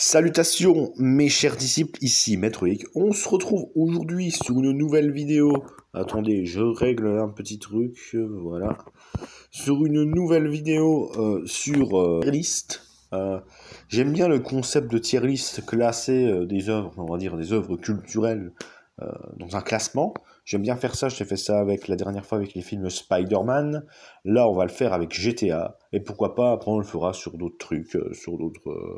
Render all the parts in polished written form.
Salutations mes chers disciples, ici Maître Lick. On se retrouve aujourd'hui sur une nouvelle vidéo. Attendez, je règle un petit truc, voilà. Sur une nouvelle vidéo sur tier list. J'aime bien le concept de tier list, classer des œuvres, on va dire des œuvres culturelles dans un classement. J'aime bien faire ça, j'ai fait ça avec la dernière fois avec les films Spider-Man. Là, on va le faire avec GTA. Et pourquoi pas, après on le fera sur d'autres trucs, sur d'autres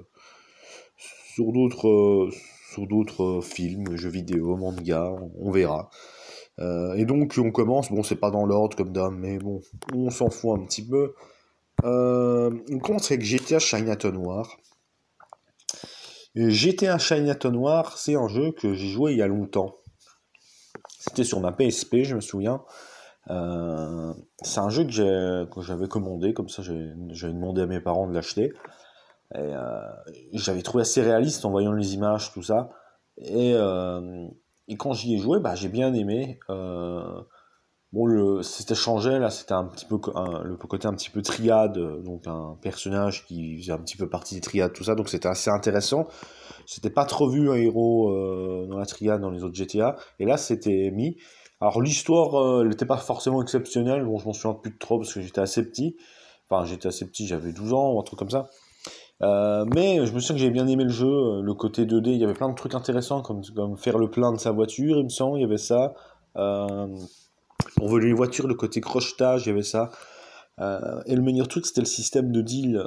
films, jeux vidéo, mangas, on verra. Et donc on commence, bon c'est pas dans l'ordre comme d'hab, mais bon, on s'en fout un petit peu. On commence avec GTA Chinatown Noir. Et GTA Chinatown Noir, c'est un jeu que j'ai joué il y a longtemps. C'était sur ma PSP, je me souviens. C'est un jeu que j'avais commandé, comme ça j'avais demandé à mes parents de l'acheter. Et j'avais trouvé assez réaliste en voyant les images, tout ça. Et quand j'y ai joué, bah, j'ai bien aimé. Bon, c'était changé, là, c'était un petit peu le côté un petit peu triade, donc un personnage qui faisait un petit peu partie des triades, tout ça, donc c'était assez intéressant. C'était pas trop vu un héros dans la triade dans les autres GTA, et là c'était mis. Alors l'histoire, elle n'était pas forcément exceptionnelle, bon je m'en souviens plus de trop parce que j'étais assez petit. Enfin j'étais assez petit, j'avais 12 ans ou un truc comme ça. Mais je me souviens que j'avais bien aimé le jeu, le côté 2D, il y avait plein de trucs intéressants comme faire le plein de sa voiture, il me semble, il y avait ça. On voulait les voitures, le côté crochetage, il y avait ça. Et le meilleur truc, c'était le système de deal.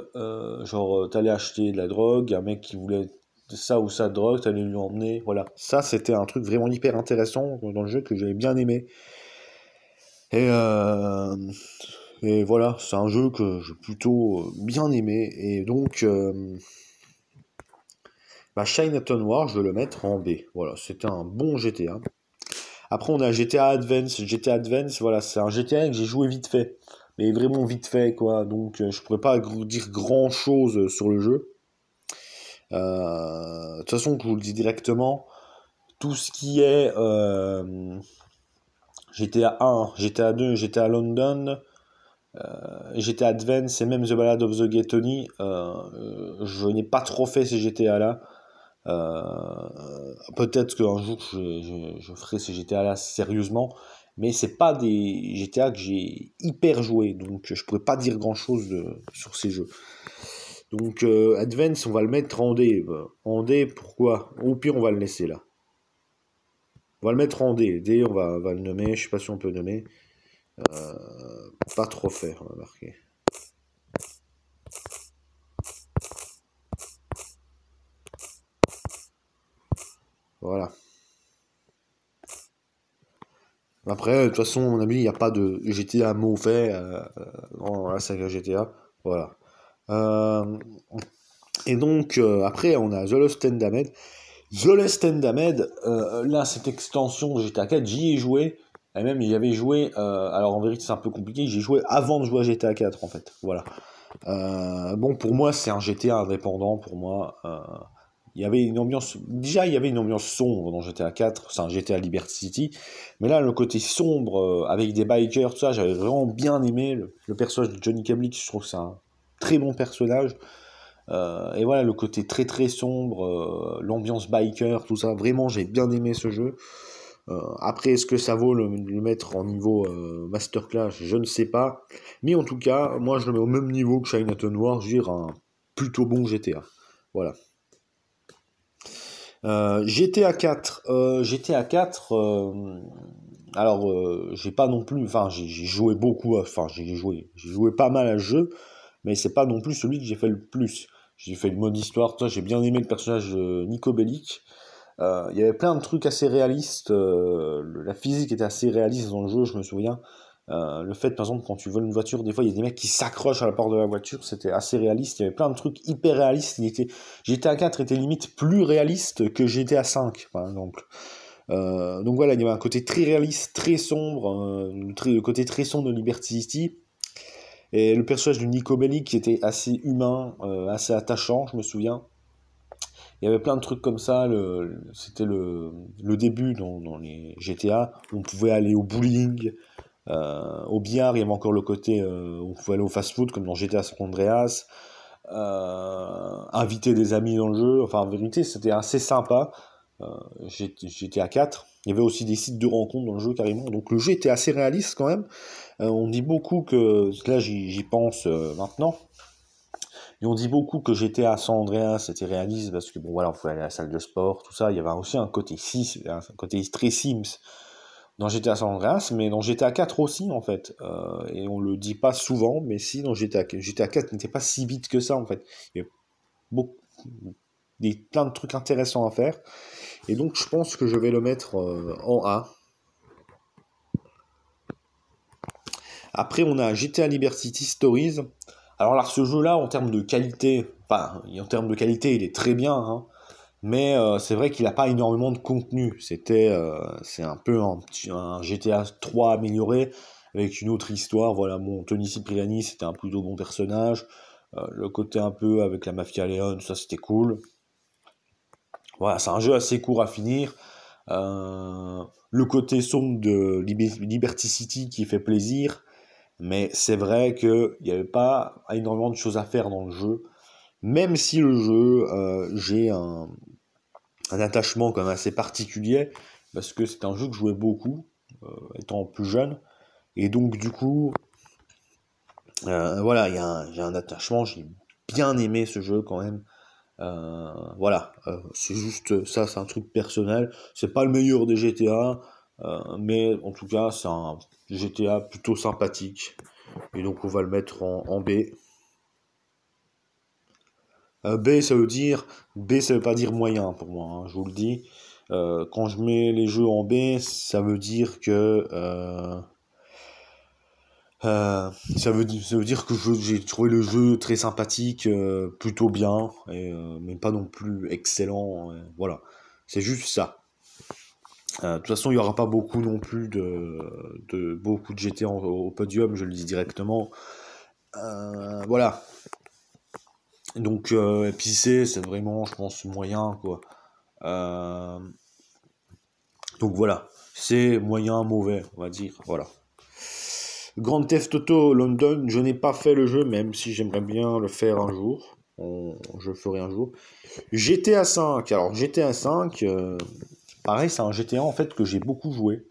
Genre, t'allais acheter de la drogue, un mec qui voulait ça ou ça de drogue, t'allais lui emmener. Voilà. Ça, c'était un truc vraiment hyper intéressant dans le jeu que j'avais bien aimé. Et, voilà, c'est un jeu que j'ai plutôt bien aimé. Et donc, Chinatown Noir, je vais le mettre en B. Voilà, c'était un bon GTA. Après, on a GTA Advance. GTA Advance, voilà, c'est un GTA que j'ai joué vite fait. Mais vraiment vite fait, quoi. Donc, je pourrais pas dire grand chose sur le jeu. De toute façon, je vous le dis directement, tout ce qui est GTA 1, GTA 2, GTA London, GTA Advance et même The Ballad of the Gay Tony, je n'ai pas trop fait ces GTA-là. Peut-être qu'un jour je ferai ces GTA-là sérieusement, mais c'est pas des GTA que j'ai hyper joué, donc je pourrais pas dire grand-chose sur ces jeux. Donc Advance, on va le mettre en D. En D, pourquoi? Au pire, on va le laisser là. On va le mettre en D. D, on va le nommer. Je sais pas si on peut nommer. Pas trop faire, on va marquer. Voilà. Après, de toute façon, à mon avis, il n'y a pas de GTA mauvais dans la saga GTA. Voilà. Et donc, après, on a The Lost and Damned. The Lost and Damned, là, cette extension de GTA 4, j'y ai joué. Et même, j'y avais joué. Alors, en vérité, c'est un peu compliqué. J'y ai joué avant de jouer à GTA 4, en fait. Voilà. Bon, pour moi, c'est un GTA indépendant. Pour moi, il y avait une ambiance. Déjà, il y avait une ambiance sombre dans GTA 4. C'est un GTA Liberty City. Mais là, le côté sombre, avec des bikers, tout ça, j'avais vraiment bien aimé. Le personnage de Johnny Cablic, je trouve que c'est un très bon personnage. Et voilà, le côté très très sombre, l'ambiance biker, tout ça, vraiment j'ai bien aimé ce jeu. Après, est-ce que ça vaut le mettre en niveau masterclass? Je ne sais pas. Mais en tout cas, moi je le mets au même niveau que Chinatown Noir, je dirais un plutôt bon GTA. Voilà. GTA 4. GTA 4, alors j'ai pas non plus, enfin j'ai joué beaucoup, enfin j'ai joué pas mal à ce jeu, mais c'est pas non plus celui que j'ai fait le plus. J'ai fait le mode histoire, j'ai bien aimé le personnage de Nico Bellic. Il y avait plein de trucs assez réalistes, la physique était assez réaliste dans le jeu, je me souviens. Le fait, par exemple, quand tu voles une voiture, des fois, il y a des mecs qui s'accrochent à la porte de la voiture, c'était assez réaliste. Il y avait plein de trucs hyper réalistes. GTA 4 était limite plus réaliste que GTA 5, par exemple. Donc voilà, il y avait un côté très réaliste, très sombre, le côté très sombre de Liberty City. Et le personnage de Nico Bellic qui était assez humain, assez attachant, je me souviens. Il y avait plein de trucs comme ça. C'était le début dans les GTA. On pouvait aller au bowling, au billard. Il y avait encore le côté où on pouvait aller au fast-food, comme dans GTA San Andreas. inviter des amis dans le jeu. Enfin, en vérité, c'était assez sympa. GTA 4. Il y avait aussi des sites de rencontres dans le jeu carrément. Donc le jeu était assez réaliste quand même. On dit beaucoup que, là j'y pense maintenant, et on dit beaucoup que GTA San Andreas c'était réaliste parce que bon voilà, on pouvait aller à la salle de sport, tout ça. Il y avait aussi un côté très Sims dans GTA San Andreas, mais dans GTA 4 aussi en fait. Et on le dit pas souvent, mais si, dans GTA 4 n'était pas si vite que ça en fait. Il y avait beaucoup, plein de trucs intéressants à faire. Et donc je pense que je vais le mettre en A. Après on a GTA Liberty City Stories. Alors là, ce jeu-là, en termes de qualité, il est très bien, hein, mais c'est vrai qu'il n'a pas énormément de contenu. C'est un peu un GTA 3 amélioré, avec une autre histoire. Voilà, mon Tony Cipriani, c'était un plutôt bon personnage. Le côté un peu avec la Mafia Leon, ça c'était cool. Voilà, c'est un jeu assez court à finir. Le côté sombre de Liberty City qui fait plaisir. Mais c'est vrai qu'il n'y avait pas énormément de choses à faire dans le jeu. Même si le jeu, j'ai un attachement quand même assez particulier, parce que c'est un jeu que je jouais beaucoup, étant plus jeune. Et donc du coup, voilà, j'ai un attachement, j'ai bien aimé ce jeu quand même. Voilà, c'est juste ça, c'est un truc personnel. C'est pas le meilleur des GTA, mais en tout cas, c'est un GTA plutôt sympathique. Et donc on va le mettre en B. B, ça veut pas dire moyen pour moi, hein, je vous le dis. Quand je mets les jeux en B, ça veut dire que ça veut dire que j'ai trouvé le jeu très sympathique, plutôt bien, mais pas non plus excellent. Voilà, c'est juste ça. De toute façon, il y aura pas beaucoup non plus de beaucoup de GT au podium, je le dis directement. Voilà. Donc, et puis c'est vraiment, je pense, moyen, quoi. Euh, donc voilà, c'est moyen, mauvais, on va dire, voilà. Grand Theft Auto London, je n'ai pas fait le jeu, même si j'aimerais bien le faire un jour. Je le ferai un jour. GTA V, alors GTA V, pareil, c'est un GTA en fait que j'ai beaucoup joué.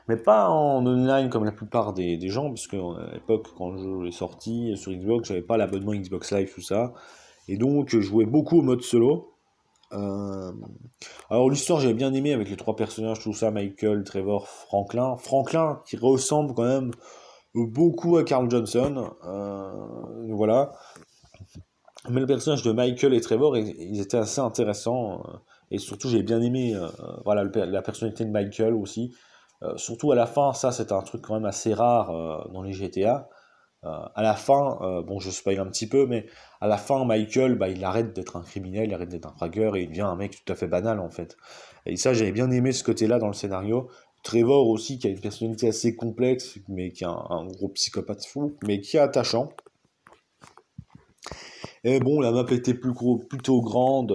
Mais pas en online comme la plupart des gens, parce qu'à l'époque, quand le jeu est sorti sur Xbox, j'avais pas l'abonnement Xbox Live, tout ça. Et donc, je jouais beaucoup au mode solo. Euh, Alors l'histoire j'avais bien aimé avec les trois personnages, tout ça, Michael, Trevor, Franklin. Franklin qui ressemble quand même beaucoup à Carl Johnson. Voilà. Mais le personnage de Michael et Trevor, ils étaient assez intéressants. Et surtout j'ai bien aimé voilà, la personnalité de Michael aussi. Surtout à la fin, ça c'est un truc quand même assez rare dans les GTA. À la fin, bon, je spoil un petit peu, mais à la fin, Michael, bah, il arrête d'être un criminel, il arrête d'être un dragueur et il devient un mec tout à fait banal en fait. Et ça, j'avais bien aimé ce côté-là dans le scénario. Trevor aussi, qui a une personnalité assez complexe, mais qui est un gros psychopathe fou, mais qui est attachant. Et bon, la map était plutôt grande,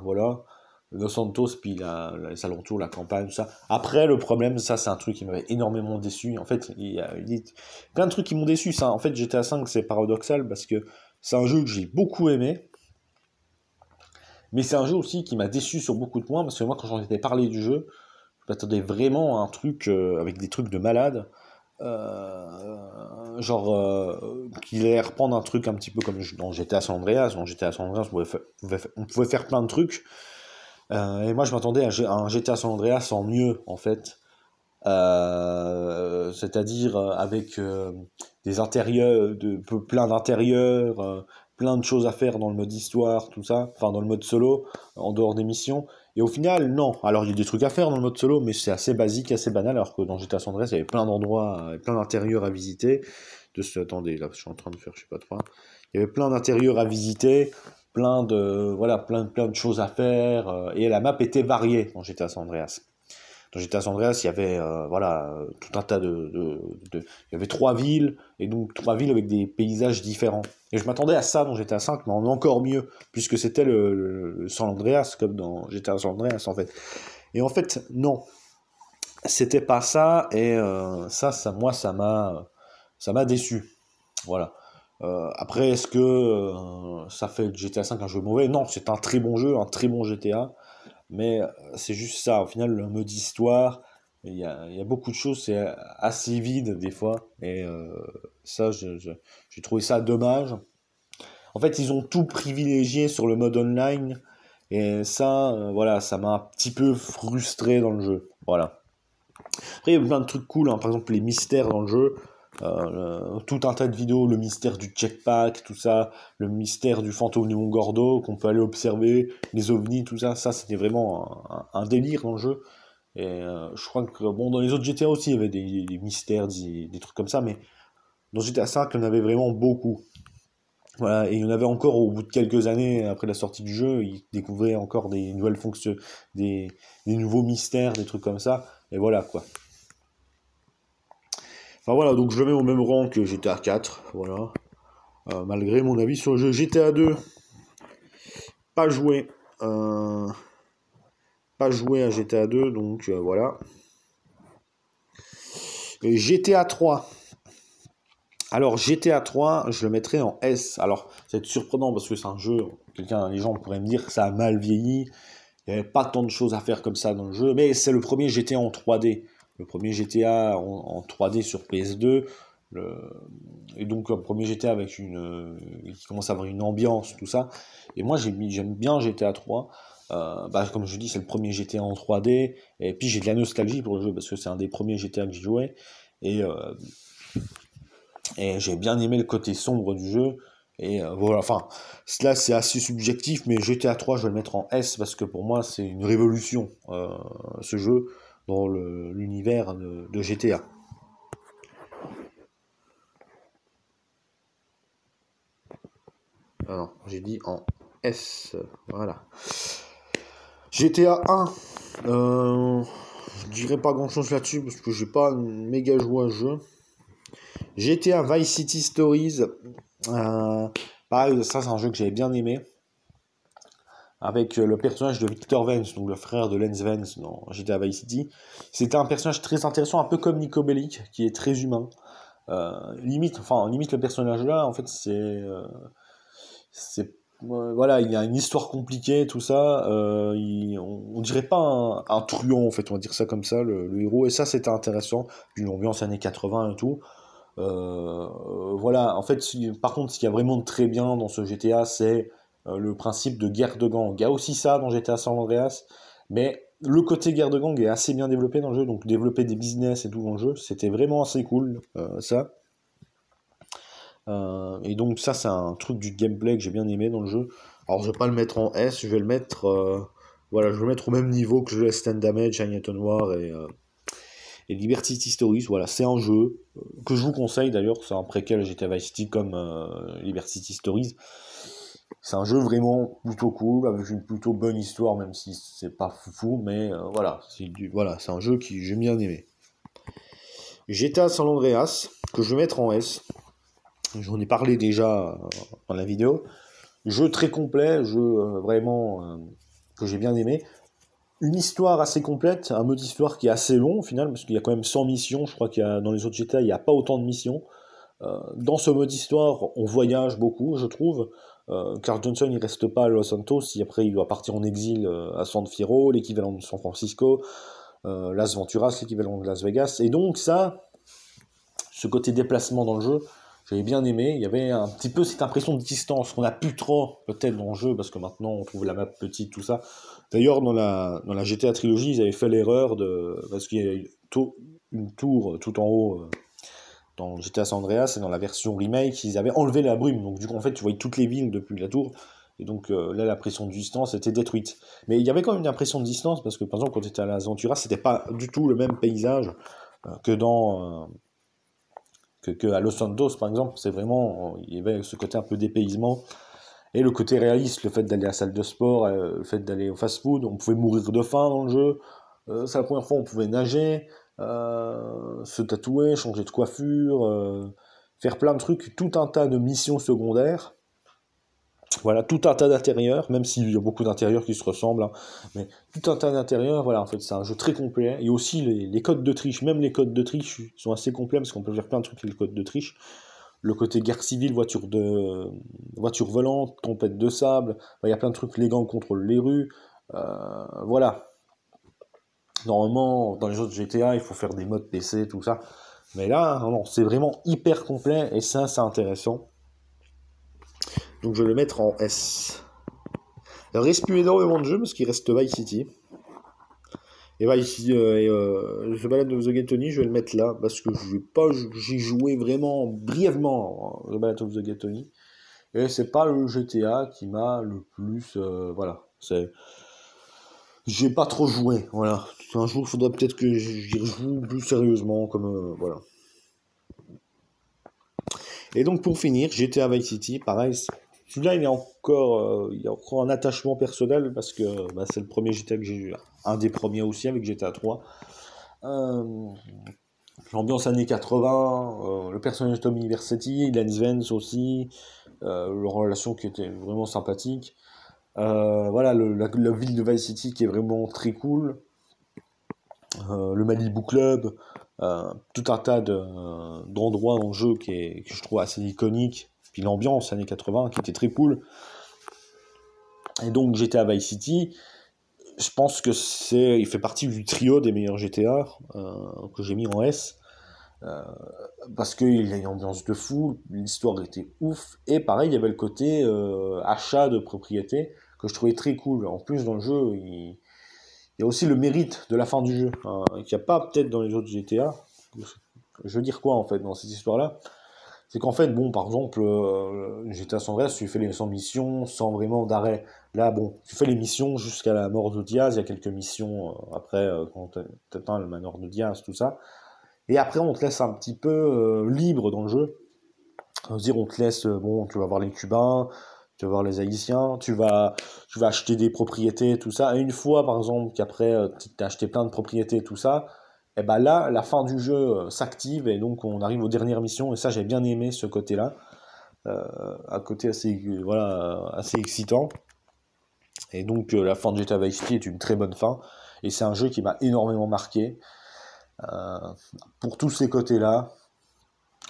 voilà. Los Santos, puis les alentours, la campagne, tout ça. Après, le problème, ça, c'est un truc qui m'avait énormément déçu. En fait, il y a plein de trucs qui m'ont déçu. Ça. En fait, GTA V, c'est paradoxal parce que c'est un jeu que j'ai beaucoup aimé, mais c'est un jeu aussi qui m'a déçu sur beaucoup de points parce que moi, quand j'en étais parlé du jeu, je m'attendais vraiment à un truc avec des trucs de malade. Genre qu'il allait reprendre un truc un petit peu comme dans GTA San Andreas. Dans GTA San Andreas, on pouvait faire plein de trucs. Et moi, je m'attendais à un GTA San Andreas en mieux, en fait. C'est-à-dire avec des intérieurs, plein d'intérieurs, plein de choses à faire dans le mode histoire, tout ça, enfin dans le mode solo, en dehors des missions. Et au final, non. Alors il y a des trucs à faire dans le mode solo, mais c'est assez basique, assez banal, alors que dans GTA San Andreas, il y avait plein d'endroits, plein d'intérieurs à visiter. Attendez, là, je suis en train de faire, je sais pas trop. Il y avait plein d'intérieurs à visiter, plein de choses à faire, et la map était variée dans GTA San Andreas. Dans GTA San Andreas, il y avait tout un tas il y avait trois villes, et donc trois villes avec des paysages différents. Et je m'attendais à ça dans GTA V, mais en encore mieux, puisque c'était le San Andreas, comme dans GTA San Andreas, en fait. Et en fait, non. C'était pas ça, et moi, ça m'a déçu. Voilà. Après, est-ce que ça fait GTA 5 un jeu mauvais? Non, c'est un très bon jeu, un très bon GTA. Mais c'est juste ça, au final, le mode histoire, il y a beaucoup de choses, c'est assez vide des fois. Et ça, j'ai trouvé ça dommage. En fait, ils ont tout privilégié sur le mode online. Et ça, voilà, ça m'a un petit peu frustré dans le jeu. Voilà. Après, il y a plein de trucs cool, hein. Par exemple, les mystères dans le jeu. Tout un tas de vidéos, le mystère du jetpack, tout ça, le mystère du fantôme du Mont Gordo, qu'on peut aller observer, les ovnis, tout ça, ça c'était vraiment un délire dans le jeu. Et je crois que, bon, dans les autres GTA aussi, il y avait des mystères, des trucs comme ça, mais dans GTA 5, il y en avait vraiment beaucoup. Voilà, et il y en avait encore au bout de quelques années après la sortie du jeu, ils découvraient encore des nouvelles fonctions, des, des nouveaux mystères, des trucs comme ça, et voilà quoi. Enfin voilà, donc je le mets au même rang que GTA 4, voilà. Malgré mon avis sur le jeu GTA 2, pas joué. Euh, pas joué à GTA 2, donc voilà. Et GTA 3. Alors GTA 3, je le mettrais en S. Alors, c'est surprenant parce que c'est un jeu, les gens pourraient me dire que ça a mal vieilli. Il n'y avait pas tant de choses à faire comme ça dans le jeu, mais c'est le premier GTA en 3D. Le premier GTA en 3D sur PS2. Et donc un premier GTA avec qui commence à avoir une ambiance, tout ça. Et moi j'aime bien GTA 3. Comme je dis, c'est le premier GTA en 3D. Et puis j'ai de la nostalgie pour le jeu parce que c'est un des premiers GTA que j'ai joué. Et, euh, et j'ai bien aimé le côté sombre du jeu. Et voilà, enfin, cela c'est assez subjectif, mais GTA 3, je vais le mettre en S parce que pour moi c'est une révolution, ce jeu, dans l'univers de GTA. Alors, j'ai dit en S, voilà. GTA 1, je dirais pas grand chose là-dessus parce que j'ai pas méga joué à ce jeu. GTA Vice City Stories, pareil, ça c'est un jeu que j'avais bien aimé. Avec le personnage de Victor Vance, donc le frère de Lance Vance dans GTA Vice City. C'était un personnage très intéressant, un peu comme Nico Bellic, qui est très humain. Limite le personnage là, en fait, voilà, il y a une histoire compliquée, tout ça. On dirait pas un truand, en fait, on va dire ça comme ça, le héros. Et ça, c'était intéressant. Puis l'ambiance années 80 et tout. Voilà, en fait, par contre, ce qu'il y a vraiment de très bien dans ce GTA, c'est le principe de guerre de gang. Il y a aussi ça dans GTA San Andreas, mais le côté guerre de gang est assez bien développé dans le jeu, donc développer des business et tout dans le jeu, c'était vraiment assez cool, ça. Et donc ça, c'est un truc du gameplay que j'ai bien aimé dans le jeu. Alors, je vais pas le mettre en S, je vais le mettre, voilà, je vais le mettre au même niveau que le Stand Damage, Chinatown War et Liberty City Stories. Voilà, c'est un jeu que je vous conseille d'ailleurs, c'est un préquel GTA Vice City comme Liberty City Stories. C'est un jeu vraiment plutôt cool, avec une plutôt bonne histoire, même si c'est pas foufou, mais voilà, c'est un jeu que j'ai bien aimé. GTA San Andreas, que je vais mettre en S. J'en ai parlé déjà dans la vidéo. Jeu très complet, jeu vraiment que j'ai bien aimé. Une histoire assez complète, un mode histoire qui est assez long au final, parce qu'il y a quand même 100 missions. Je crois qu'il y a, dans les autres GTA, il n'y a pas autant de missions. Dans ce mode histoire, on voyage beaucoup, je trouve. Carl Johnson, il reste pas à Los Santos, après il doit partir en exil à San Fierro, l'équivalent de San Francisco, Las Venturas, l'équivalent de Las Vegas. Et donc ça, ce côté déplacement dans le jeu, j'avais bien aimé. Il y avait un petit peu cette impression de distance qu'on a plus trop peut-être dans le jeu, parce que maintenant on trouve la map petite, tout ça. D'ailleurs, dans la GTA trilogie, ils avaient fait l'erreur parce qu'il y a une tour tout en haut dans GTA San Andreas, et dans la version remake, ils avaient enlevé la brume. Donc du coup, en fait, tu voyais toutes les villes depuis la tour. Et donc là, l'impression de distance était détruite. Mais il y avait quand même une impression de distance, parce que par exemple, quand tu étais à la Ventura, c'était pas du tout le même paysage que à Los Santos, par exemple. C'est vraiment, il y avait ce côté un peu dépaysement. Et le côté réaliste, le fait d'aller à la salle de sport, le fait d'aller au fast-food, on pouvait mourir de faim dans le jeu. C'est la première fois on pouvait nager, se tatouer, changer de coiffure, faire plein de trucs, tout un tas de missions secondaires. Voilà, tout un tas d'intérieurs, même s'il y a beaucoup d'intérieurs qui se ressemblent, hein, mais tout un tas d'intérieurs, voilà, en fait, c'est un jeu très complet. Et aussi les codes de triche, même les codes de triche sont assez complets parce qu'on peut faire plein de trucs avec les codes de triche. le côté guerre civile, voiture volante, tempête de sable, il y a plein de trucs, les gangs contrôlent les rues, voilà. Normalement, dans les autres GTA, il faut faire des modes PC, tout ça. Mais là, non, c'est vraiment hyper complet, et ça, c'est intéressant. Donc je vais le mettre en S. Il reste plus énormément de jeux, parce qu'il reste Vice City. Et Vice City, The Ballad of the Gay Tony, je vais le mettre là, parce que j'y joué vraiment brièvement, The Ballad of the Gay Tony. Et c'est pas le GTA qui m'a le plus... voilà, c'est... J'ai pas trop joué, voilà. Un jour, il faudra peut-être que j'y rejoue plus sérieusement, comme... voilà. Et donc, pour finir, GTA Vice City, pareil, celui-là, il y a encore un attachement personnel, parce que c'est le premier GTA que j'ai eu, un des premiers aussi, avec GTA 3. L'ambiance années 80, le personnage de Tom University, Lance Vance aussi, leur relation qui était vraiment sympathique. Voilà, la ville de Vice City qui est vraiment très cool. Le Malibu Club, tout un tas d'endroits dans le jeu que je trouve assez iconique. Puis l'ambiance années 80 qui était très cool. Et donc GTA Vice City, je pense que il fait partie du trio des meilleurs GTA que j'ai mis en S. Parce qu'il y a une ambiance de fou, l'histoire était ouf, et pareil, il y avait le côté achat de propriété que je trouvais très cool. En plus, dans le jeu, il y a aussi le mérite de la fin du jeu, qu'il n'y a pas peut-être dans les autres GTA. Je veux dire quoi, en fait, dans cette histoire-là? C'est qu'en fait, bon, par exemple, GTA San Andreas, tu fais les 100 missions sans vraiment d'arrêt. Là, bon, tu fais les missions jusqu'à la mort de Diaz, il y a quelques missions après, quand tu atteins le manoir de Diaz, tout ça. Et après, on te laisse un petit peu libre dans le jeu. C'est-à-dire, on te laisse, bon, tu vas voir les Cubains, tu vas voir les Haïtiens, tu vas acheter des propriétés, tout ça. Et une fois, par exemple, qu'après, tu as acheté plein de propriétés, tout ça, et ben là, la fin du jeu s'active, et donc on arrive aux dernières missions. Et ça, j'ai bien aimé ce côté-là. Un côté assez, voilà, assez excitant. Et donc, la fin de GTA Vice City est une très bonne fin. Et c'est un jeu qui m'a énormément marqué. Pour tous ces côtés-là,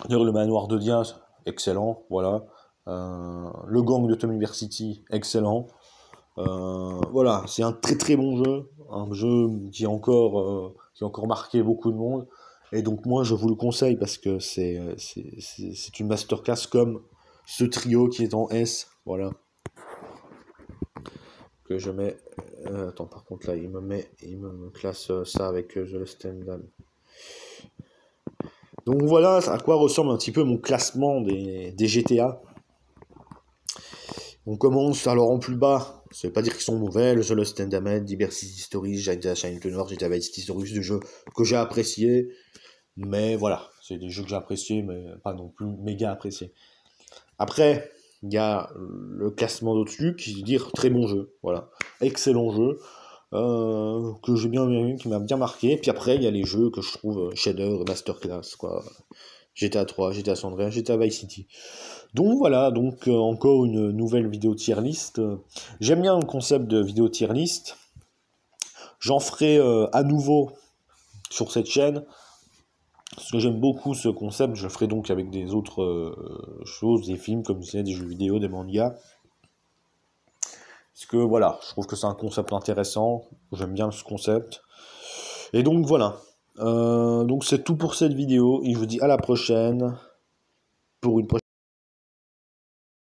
le manoir de Diaz, excellent, voilà. Le gang de Tom University, excellent. Voilà, c'est un très très bon jeu, un jeu qui a encore marqué beaucoup de monde. Et donc moi je vous le conseille parce que c'est une masterclass comme ce trio qui est en S, voilà. Que je mets. Attends, par contre là, il me classe ça avec The Lost and Damned. Donc voilà à quoi ressemble un petit peu mon classement des GTA. On commence alors en plus bas, ça veut pas dire qu'ils sont mauvais, le The Lost and Damned, Diversity Stories, GTA Shine to Noir, GTA Vice City Stories, des jeux que j'ai appréciés, mais voilà, c'est des jeux que j'ai appréciés, mais pas non plus méga appréciés. Après, il y a le classement d'au-dessus qui veut dire très bon jeu, voilà, excellent jeu, que j'ai bien aimé, qui m'a bien marqué, puis après il y a les jeux que je trouve chef-d'œuvre, masterclass, quoi, GTA 3, GTA San Andreas, GTA Vice City. Donc voilà, donc encore une nouvelle vidéo tier list. J'aime bien le concept de vidéo tier list. J'en ferai à nouveau sur cette chaîne. Parce que j'aime beaucoup ce concept. Je le ferai donc avec des autres choses, des films, comme des jeux vidéo, des mangas. Parce que voilà, je trouve que c'est un concept intéressant. J'aime bien ce concept. Et donc voilà. Donc c'est tout pour cette vidéo. Et je vous dis à la prochaine. Pour une prochaine.